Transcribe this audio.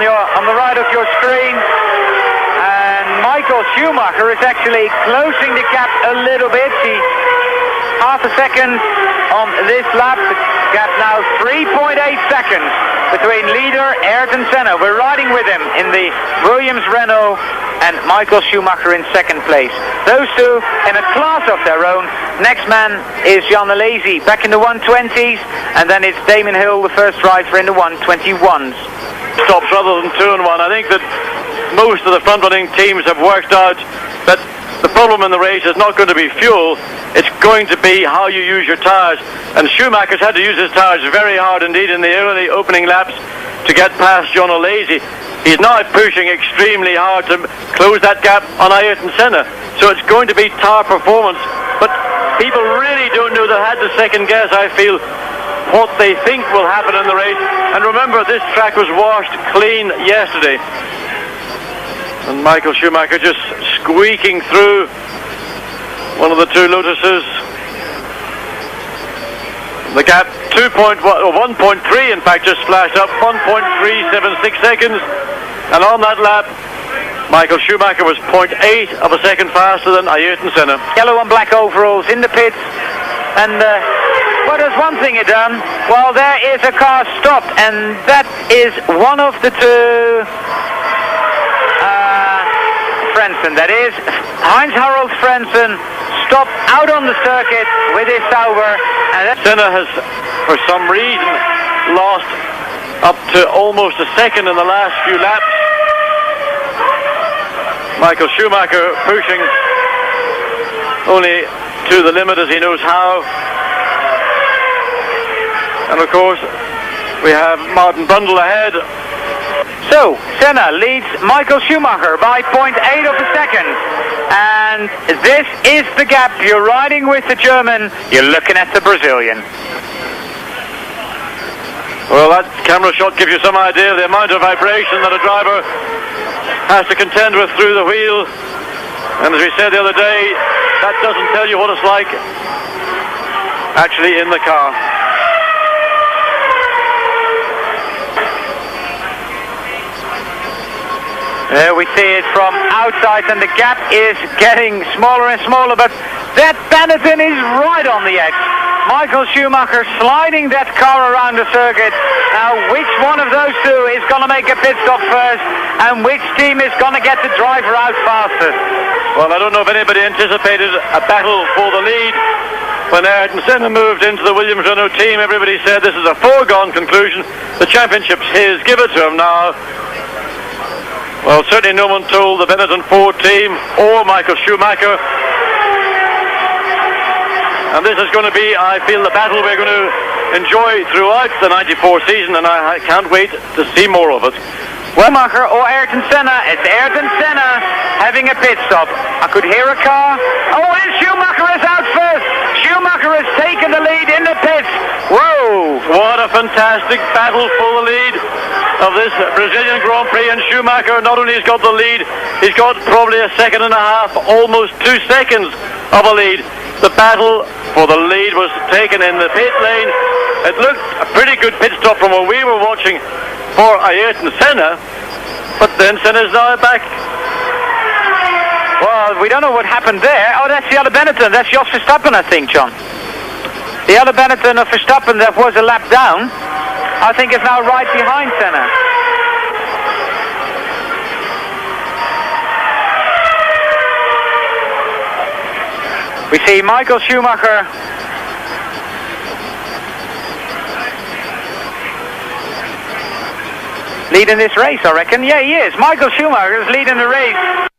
on the right of your screen. And Michael Schumacher is actually closing the gap a little bit. He's half a second on this lap. The gap now 3.8 seconds between leader Ayrton Senna. We're riding with him in the Williams Renault, and Michael Schumacher in second place. Those two in a class of their own. Next man is Jan Alesi back in the 120s, and then it's Damon Hill, the first driver, in the 121s. Stops rather than 2 and 1. I think that most of the front-running teams have worked out that the problem in the race is not going to be fuel, it's going to be how you use your tyres. And Schumacher's had to use his tyres very hard indeed in the early opening laps to get past Jan Alesi. He's now pushing extremely hard to close that gap on Ayrton Senna. So it's going to be tyre performance. But people really don't know, they had to second guess, I feel, what they think will happen in the race. And remember, this track was washed clean yesterday. And Michael Schumacher just squeaking through one of the two Lotuses. The gap 1.3 in fact just flashed up, 1.376 seconds. And on that lap, Michael Schumacher was 0.8 of a second faster than Ayrton Senna. Yellow and black overalls in the pits. And well, there's one thing he done. Well, there is a car stopped, and that is one of the two Frentzen. That is Heinz-Harald Frentzen, stopped out on the circuit with his Sauber. And Senna has, for some reason, lost up to almost a second in the last few laps. Michael Schumacher pushing only to the limit as he knows how. And of course, we have Martin Brundle ahead. So, Senna leads Michael Schumacher by 0.8 of a second. And this is the gap. You're riding with the German, you're looking at the Brazilian. Well, that camera shot gives you some idea of the amount of vibration that a driver has to contend with through the wheel. And as we said the other day, that doesn't tell you what it's like actually in the car. There we see it from outside, and the gap is getting smaller and smaller, but that Benetton is right on the edge. Michael Schumacher sliding that car around the circuit. Now, which one of those two is going to make a pit stop first, and which team is going to get the driver out fastest? Well, I don't know if anybody anticipated a battle for the lead. When Ayrton Senna moved into the Williams Renault team, everybody said this is a foregone conclusion. The championship's his, give it to him now. Well, certainly no one told the Benetton Ford team or Michael Schumacher. And this is going to be, I feel, the battle we're going to enjoy throughout the 94 season, and I can't wait to see more of it. Schumacher or Ayrton Senna? It's Ayrton Senna having a pit stop. I could hear a car. Oh, and Schumacher is out first. Schumacher has taken the lead in the pits. Whoa! What a fantastic battle for the lead of this Brazilian Grand Prix, and Schumacher not only has got the lead, he's got probably a second and a half, almost 2 seconds of a lead. The battle for the lead was taken in the pit lane. It looked a pretty good pit stop from when we were watching for Ayrton Senna, but then Senna's now back. Well, we don't know what happened there. Oh, that's the other Benetton. That's Jos Verstappen, I think, John. The other Benetton of Verstappen that was a lap down, I think is now right behind Senna. We see Michael Schumacher leading this race, I reckon. Yeah, he is. Michael Schumacher is leading the race.